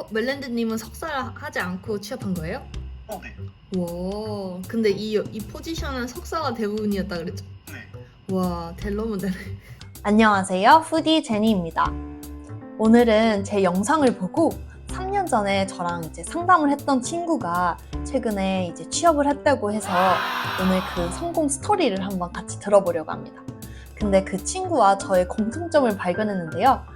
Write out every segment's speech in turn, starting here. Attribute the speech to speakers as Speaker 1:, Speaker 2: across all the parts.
Speaker 1: 멜랜드님은 석사를 하지 않고 취업한 거예요?
Speaker 2: 네.
Speaker 1: 와, 근데 이 포지션은 석사가 대부분이었다 그랬죠?
Speaker 2: 네.
Speaker 1: 와, 델러모델.
Speaker 3: 안녕하세요. 후디 제니입니다. 오늘은 제 영상을 보고 3년 전에 저랑 이제 상담을 했던 친구가 최근에 이제 취업을 했다고 해서 오늘 그 성공 스토리를 한번 같이 들어보려고 합니다. 근데 그 친구와 저의 공통점을 발견했는데요.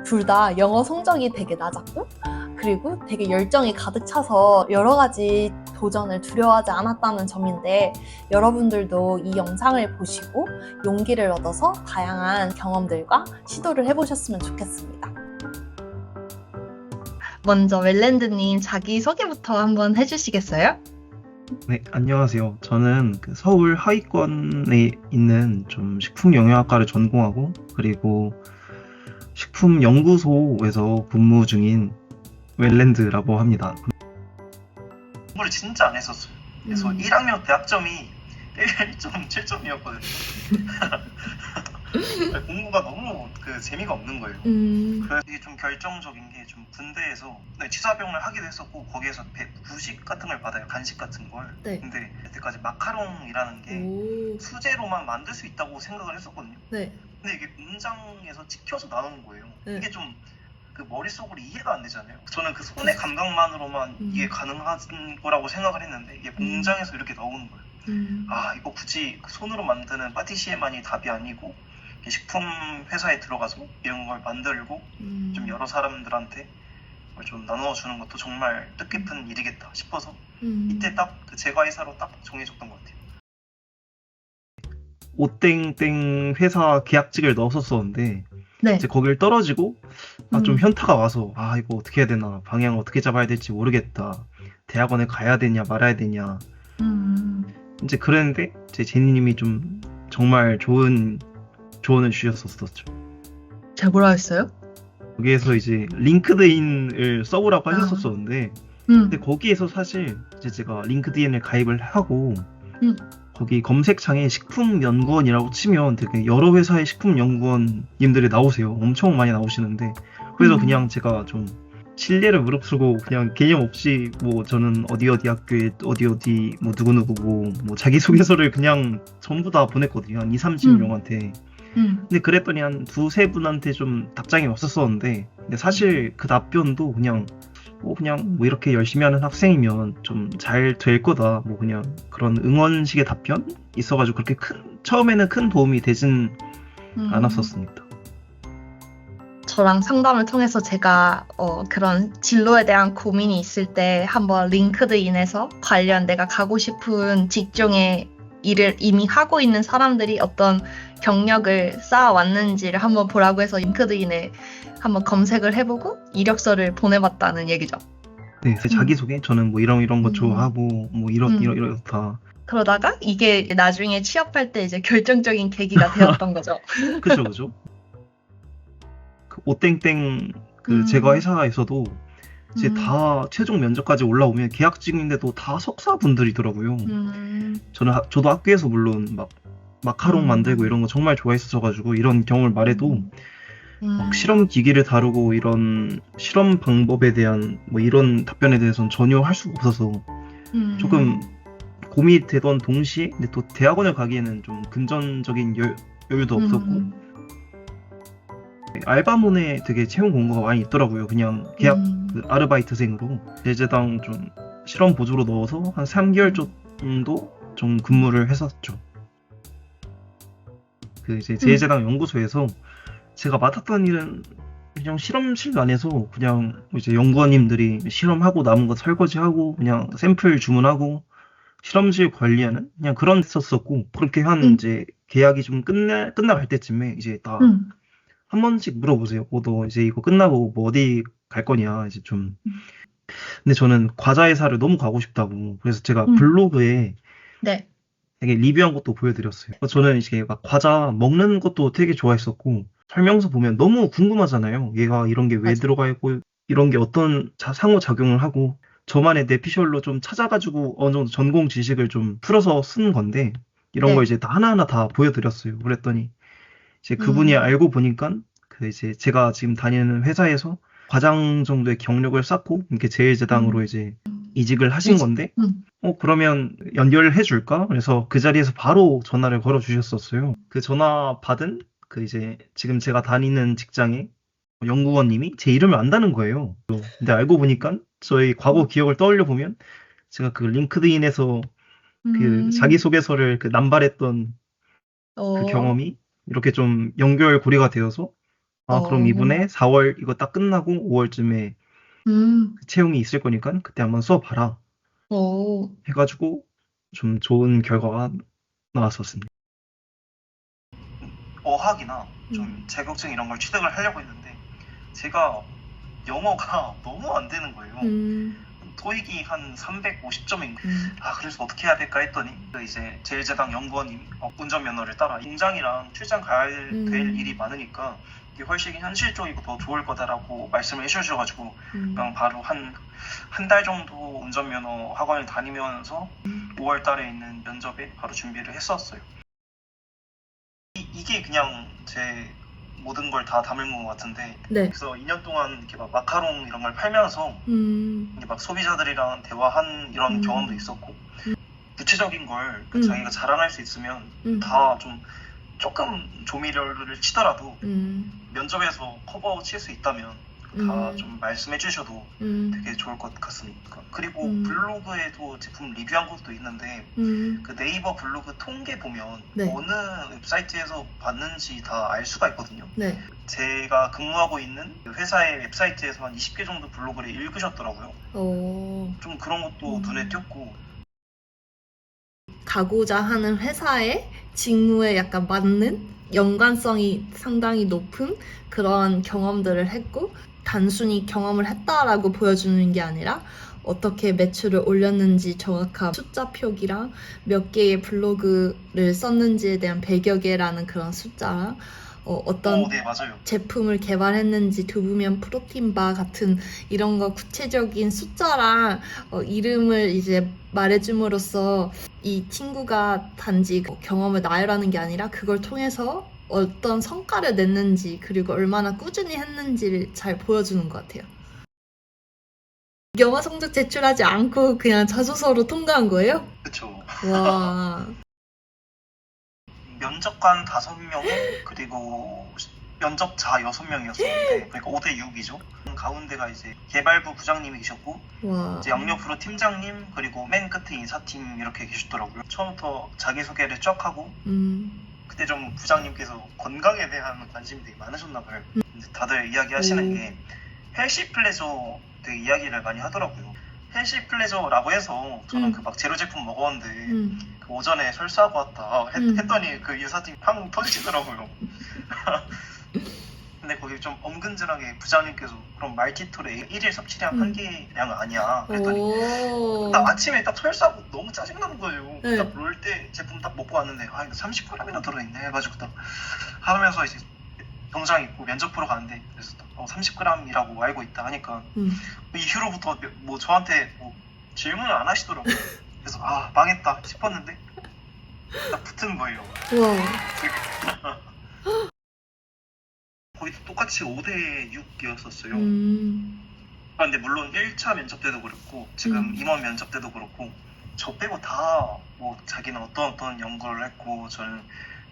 Speaker 3: 둘 다 영어 성적이 되게 낮았고 그리고 되게 열정이 가득 차서 여러 가지 도전을 두려워하지 않았다는 점인데 여러분들도 이 영상을 보시고 용기를 얻어서 다양한 경험들과 시도를 해보셨으면 좋겠습니다.
Speaker 1: 먼저 멜랜드님 자기 소개부터 한번 해주시겠어요?
Speaker 2: 네, 안녕하세요. 저는 그 서울 하위권에 있는 좀 식품영양학과를 전공하고 그리고 식품연구소에서 근무 중인 웰랜드라고 합니다. 공부를 진짜 안 했었어요. 그래서 1학년 때 학점이 1.7점이었거든요. 공부가 너무 재미가 없는 거예요. 그래서 이게 좀 결정적인 게 좀 군대에서 취사병을 하기도 했었고 거기에서 부식 같은 걸 받아요. 간식 같은 걸.
Speaker 1: 네.
Speaker 2: 근데 그때까지 마카롱이라는 게 수제로만 만들 수 있다고 생각을 했었거든요.
Speaker 1: 네.
Speaker 2: 근데 이게 공장에서 찍혀서 나오는 거예요.
Speaker 1: 네.
Speaker 2: 이게 좀 머릿속으로 이해가 안 되잖아요. 저는 그 손의 감각만으로만 이게 가능한 거라고 생각을 했는데 이게 공장에서 이렇게 나오는 거예요. 아, 이거 굳이 손으로 만드는 파티시에만이 답이 아니고 식품 회사에 들어가서 이런 걸 만들고 좀 여러 사람들한테 좀 나눠주는 것도 정말 뜻깊은 일이겠다 싶어서 이때 딱 그 제과회사로 딱 정해졌던 것 같아요. 오땡땡 회사 계약직을 넣었었는데
Speaker 1: 네.
Speaker 2: 이제 거길 떨어지고 좀 현타가 와서 이거 어떻게 해야 되나, 방향 어떻게 잡아야 될지 모르겠다, 대학원에 가야 되냐 말아야 되냐 이제 그랬는데 제 제니님이 좀 정말 좋은 조언을 주셨었죠.
Speaker 1: 제가 뭐라 했어요?
Speaker 2: 거기에서 이제 링크드인을 써보라고 하셨었는데 근데 거기에서 사실 이제 제가 링크드인을 가입을 하고 거기 검색창에 식품연구원이라고 치면 되게 여러 회사의 식품연구원님들이 나오세요. 엄청 많이 나오시는데 그래서 그냥 제가 좀 신뢰를 무릅쓰고 그냥 개념 없이 뭐 저는 어디 학교에 어디 뭐 누구누구고 뭐 자기소개서를 그냥 전부 다 보냈거든요. 한 20-30명한테. 근데 그랬더니 한 2-3분한테 좀 답장이 왔었었는데 근데 사실 그 답변도 그냥 뭐 이렇게 열심히 하는 학생이면 좀 잘 될 거다, 뭐 그냥 그런 응원식의 답변 있어가지고 그렇게 처음에는 큰 도움이 되진 않았었습니다.
Speaker 1: 저랑 상담을 통해서 제가 그런 진로에 대한 고민이 있을 때 한번 링크드인에서 관련 내가 가고 싶은 직종의 일을 이미 하고 있는 사람들이 어떤 경력을 쌓아왔는지를 한번 보라고 해서 링크드인에 한번 검색을 해보고 이력서를 보내봤다는 얘기죠.
Speaker 2: 네, 자기소개 저는 뭐 이런 거 좋아하고 뭐 이렇다.
Speaker 1: 그러다가 이게 나중에 취업할 때 이제 결정적인 계기가 되었던 거죠.
Speaker 2: 그죠. 그 오땡땡 그 제과 회사에서도 이제 다 최종 면접까지 올라오면 계약직인데도 다 석사분들이더라고요. 저도 학교에서 물론 막 마카롱 만들고 이런 거 정말 좋아했어가지고 이런 경험을 말해도 막 실험 기기를 다루고 이런 실험 방법에 대한 뭐 이런 답변에 대해서는 전혀 할 수가 없어서 조금 고민이 되던 동시에 근데 또 대학원을 가기에는 좀 금전적인 여유도 없었고 알바몬에 되게 채용 공고가 많이 있더라고요. 그냥 계약 그 아르바이트생으로 제재당 좀 실험 보조로 넣어서 한 3개월 정도 좀 근무를 했었죠. 그 이제 제재당 연구소에서 제가 맡았던 일은 그냥 실험실 안에서 그냥 이제 연구원님들이 실험하고 남은 거 설거지하고 그냥 샘플 주문하고 실험실 관리하는 그냥 그런 했었었고 그렇게 한 이제 계약이 좀 끝나갈 때쯤에 이제 다 한 번씩 물어보세요. 너 이제 이거 끝나고 뭐 어디 갈 거냐 이제 좀. 근데 저는 과자 회사를 너무 가고 싶다고 그래서 제가 블로그에
Speaker 1: 네.
Speaker 2: 되게 리뷰한 것도 보여드렸어요. 저는 이게 막 과자 먹는 것도 되게 좋아했었고 설명서 보면 너무 궁금하잖아요. 얘가 이런 게 왜 들어가 있고 이런 게 어떤 상호작용을 하고 저만의 내피셜로 좀 찾아가지고 어느 정도 전공 지식을 좀 풀어서 쓴 건데 이런 걸 이제 다 하나하나 다 보여드렸어요. 그랬더니 이제 그분이 알고 보니까 그 이제 제가 지금 다니는 회사에서 과장 정도의 경력을 쌓고 이렇게 제일제당으로 이제 이직을 하신 건데 그러면 연결해 줄까? 그래서 그 자리에서 바로 전화를 걸어 주셨었어요. 그 전화 받은 그 이제 지금 제가 다니는 직장의 연구원님이 제 이름을 안다는 거예요. 근데 알고 보니까 저희 과거 기억을 떠올려 보면 제가 그 링크드인에서 그 자기소개서를 그 남발했던 그 경험이 이렇게 좀 연결고리가 되어서 그럼 이번에 4월 이거 딱 끝나고 5월쯤에 채용이 있을 거니까 그때 한번 써봐라 해가지고 좀 좋은 결과가 나왔었습니다. 어학이나 좀 자격증 이런 걸 취득을 하려고 했는데 제가 영어가 너무 안 되는 거예요. 토익이 한 350점인가. 그래서 어떻게 해야 될까 했더니 이제 제일제당 연구원님이 운전면허를 따라 공장이랑 출장 가야 될 일이 많으니까 이게 훨씬 현실적이고 더 좋을 거다라고 말씀을 해주셔가지고 그냥 바로 한 달 정도 운전면허 학원을 다니면서 5월 달에 있는 면접에 바로 준비를 했었어요. 이게 그냥 제 모든 걸 다 담은 것 같은데 그래서 2년 동안 이렇게 막 마카롱 이런 걸 팔면서 이게 막 소비자들이랑 대화한 이런 경험도 있었고 구체적인 걸 자기가 자랑할 수 있으면 다 좀 조금 조미료를 치더라도 면접에서 커버 칠 수 있다면 다 좀 말씀해 주셔도 되게 좋을 것 같습니다. 그리고 블로그에도 제품 리뷰한 것도 있는데 그 네이버 블로그 통계 보면 어느 웹사이트에서 봤는지 다 알 수가 있거든요. 제가 근무하고 있는 회사의 웹사이트에서 한 20개 정도 블로그를 읽으셨더라고요. 좀 그런 것도 눈에 띄었고
Speaker 3: 가고자 하는 회사의 직무에 약간 맞는 연관성이 상당히 높은 그런 경험들을 했고 단순히 경험을 했다라고 보여주는 게 아니라 어떻게 매출을 올렸는지 정확한 숫자 표기랑 몇 개의 블로그를 썼는지에 대한 100여 개라는 그런 숫자랑 어떤
Speaker 2: 네, 맞아요.
Speaker 3: 제품을 개발했는지 두부면 프로틴바 같은 이런 거 구체적인 숫자랑 이름을 이제 말해줌으로써 이 친구가 단지 경험을 나열하는 게 아니라 그걸 통해서 어떤 성과를 냈는지 그리고 얼마나 꾸준히 했는지를 잘 보여주는 것 같아요. 영어 성적 제출하지 않고 그냥 자소서로 통과한 거예요?
Speaker 2: 그쵸.
Speaker 3: 와.
Speaker 2: 면접관 5명에 그리고 면접자 6명이었었는데 그러니까 5대 6이죠. 가운데가 이제 개발부 부장님이 계셨고
Speaker 3: 와.
Speaker 2: 이제 양옆으로 팀장님 그리고 맨 끝에 인사팀 이렇게 계시더라고요. 처음부터 자기소개를 쫙 하고 그때 좀 부장님께서 건강에 대한 관심이 되게 많으셨나 봐요. 이제 다들 이야기하시는 게 헬시 플레저 되게 이야기를 많이 하더라고요. 헬시 플레저라고 해서 저는 그 막 제로 제품 먹었는데 그 오전에 설사하고 왔다 했더니 그 인사팀이 팡 터지시더라고요. 근데 거기 좀 엄근절하게 부장님께서 그럼 말티톨에 1일 섭취량 한 개량 아니야 했더니 딱 아침에 딱 설사하고 너무 짜증나는 거예요. 딱 롤 때 제품 딱 먹고 왔는데 이거 30g이나 들어있네 해가지고 딱 하면서 이제 병장 입고 면접 보러 가는데 그래서 30g이라고 알고 있다 하니까 이후로부터 뭐 저한테 뭐 질문을 안 하시더라고요. 그래서 망했다 싶었는데 딱 붙은 거예요. 거기도 똑같이 5대 6이었었어요. 근데 물론 1차 면접 때도 그렇고 지금 임원 면접 때도 그렇고 저 빼고 다 뭐 자기는 어떤 연구를 했고 저는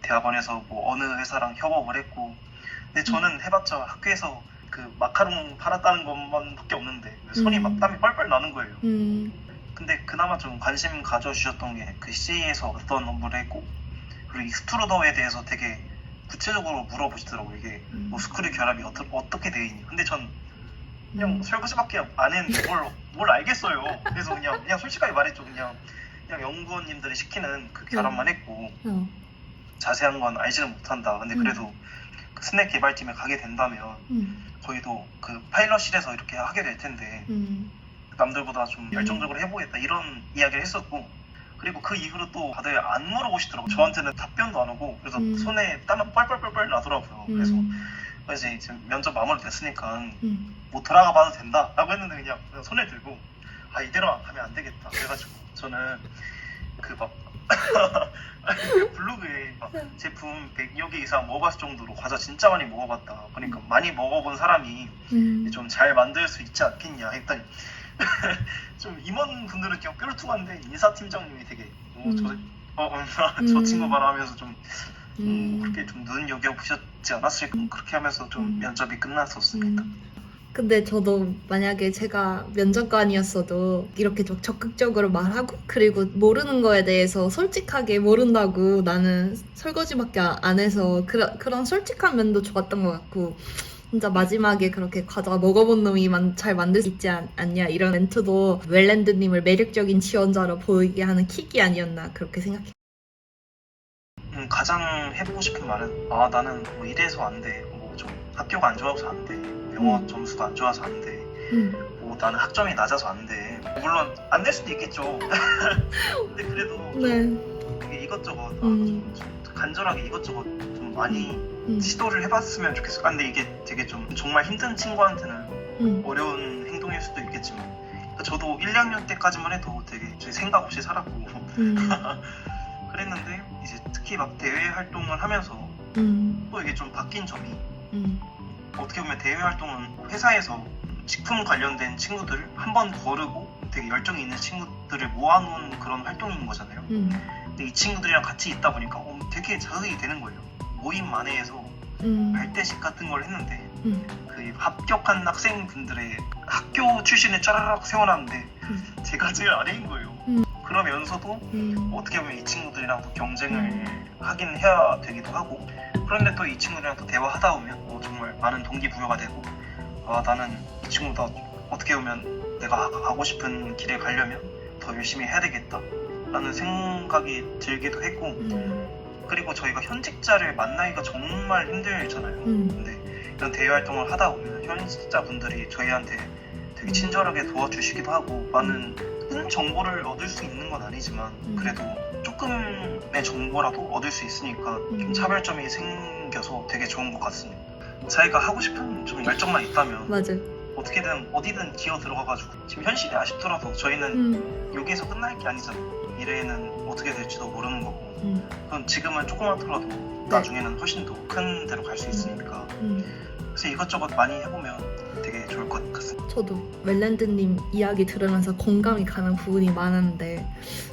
Speaker 2: 대학원에서 뭐 어느 회사랑 협업을 했고 근데 저는 해봤자 학교에서 그 마카롱 팔았다는 것만밖에 없는데 손이 막 땀이 뻘뻘 나는 거예요. 근데 그나마 좀 관심 가져주셨던 게 그 CA에서 어떤 업무를 했고 그리고 익스트루더에 대해서 되게 구체적으로 물어보시더라고요. 이게 뭐 스크류 결합이 어떻게 되어 있니? 근데 전 그냥 설거지밖에 안 했는데 뭘 알겠어요. 그래서 그냥 솔직하게 말했죠. 그냥 연구원님들이 시키는 그 결합만 했고 자세한 건 알지는 못한다. 근데 그래도 그 스낵 개발팀에 가게 된다면 저희도 그 파일럿실에서 이렇게 하게 될 텐데 남들보다 좀 열정적으로 해보겠다 이런 이야기를 했었고 그리고 그 이후로 또 다들 안 물어보시더라고요. 저한테는 답변도 안 오고 그래서 손에 땀이 뻘뻘뻘뻘 나더라고요. 그래서 이제 면접 마무리 됐으니까 뭐 돌아가 봐도 된다 라고 했는데 그냥 손에 들고 이대로 가면 안 되겠다 그래가지고 저는 그 막 블로그에 막 제품 100여 개 이상 먹어봤을 정도로 과자 진짜 많이 먹어봤다. 그러니까 많이 먹어본 사람이 좀 잘 만들 수 있지 않겠냐 했더니 좀 임원분들은 그냥 뾰루퉁한데 인사팀장님이 되게 저 친구 봐라 하면서 좀 그렇게 좀 눈여겨보셨지 않았을까. 그렇게 하면서 좀 면접이 끝났었습니다.
Speaker 3: 근데 저도 만약에 제가 면접관이었어도 이렇게 좀 적극적으로 말하고 그리고 모르는 거에 대해서 솔직하게 모른다고 나는 설거지밖에 안 해서 그런 솔직한 면도 좋았던 것 같고 진짜 마지막에 그렇게 과자 먹어본 놈이 잘 만들 수 있지 않냐 이런 멘트도 웰랜드님을 매력적인 지원자로 보이게 하는 킥이 아니었나 그렇게 생각해요.
Speaker 2: 가장 해보고 싶은 말은 나는 뭐 이래서 안 돼. 뭐 좀 학교가 안 좋아서 안 돼. 영어 점수가 안 좋아서 안 돼. 뭐 나는 학점이 낮아서 안 돼. 물론 안 될 수도 있겠죠. 근데 그래도 되게 이것저것 좀 간절하게 이것저것 좀 많이 시도를 해봤으면 좋겠어. 근데 이게 되게 좀 정말 힘든 친구한테는 어려운 행동일 수도 있겠지만 저도 1, 2학년 때까지만 해도 되게 생각 없이 살았고 그랬는데 이제 특히 막 대외 활동을 하면서 또 이게 좀 바뀐 점이 어떻게 보면 대외 활동은 회사에서 식품 관련된 친구들을 한번 거르고 되게 열정이 있는 친구들을 모아놓은 그런 활동인 거잖아요. 근데 이 친구들이랑 같이 있다 보니까 되게 자극이 되는 거예요. 모임 만회에서 발대식 같은 걸 했는데 그 합격한 학생분들의 학교 출신을 짜라락 세워놨는데 제가 제일 아래인 거예요. 그러면서도 어떻게 보면 이 친구들이랑 또 경쟁을 하긴 해야 되기도 하고 그런데 또 이 친구들이랑 또 대화하다 보면 정말 많은 동기부여가 되고 나는 이 친구다 어떻게 보면 내가 가고 싶은 길에 가려면 더 열심히 해야 되겠다 라는 생각이 들기도 했고 그리고 저희가 현직자를 만나기가 정말 힘들잖아요. 근데 이런 대외 활동을 하다 보면 현직자분들이 저희한테 되게 친절하게 도와주시기도 하고 많은 큰 정보를 얻을 수 있는 건 아니지만 그래도 조금의 정보라도 얻을 수 있으니까 좀 차별점이 생겨서 되게 좋은 것 같습니다. 자기가 하고 싶은 좀 열정만 있다면
Speaker 3: 맞아.
Speaker 2: 어떻게든 어디든 기어 들어가가지고 지금 현실이 아쉽더라도 저희는 여기에서 끝날 게 아니잖아요. 미래에는 어떻게 될지도 모르는 거고 그럼 지금은 조그맣더라도 나중에는 훨씬 더 큰 데로 갈 수 있으니까 그래서 이것저것 많이 해보면 되게 좋을 것 같습니다.
Speaker 3: 저도 웰랜드님 이야기 들으면서 공감이 가는 부분이 많았는데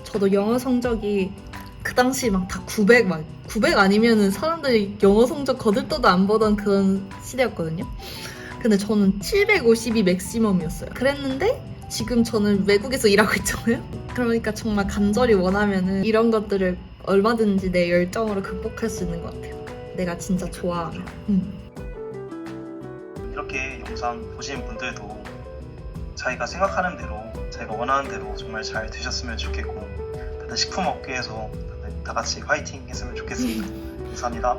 Speaker 3: 저도 영어 성적이 그 당시 막 다 900 아니면은 사람들이 영어 성적 거들떠도 안 보던 그런 시대였거든요. 근데 저는 750이 맥시멈이었어요. 그랬는데 지금 저는 외국에서 일하고 있잖아요. 그러니까 정말 간절히 원하면은 이런 것들을 얼마든지 내 열정으로 극복할 수 있는 것 같아요. 내가 진짜 좋아하면.
Speaker 2: 이렇게 영상 보시는 분들도 자기가 생각하는 대로 자기가 원하는 대로 정말 잘 되셨으면 좋겠고 다들 식품 업계에서 다들 다 같이 화이팅 했으면 좋겠습니다. 감사합니다.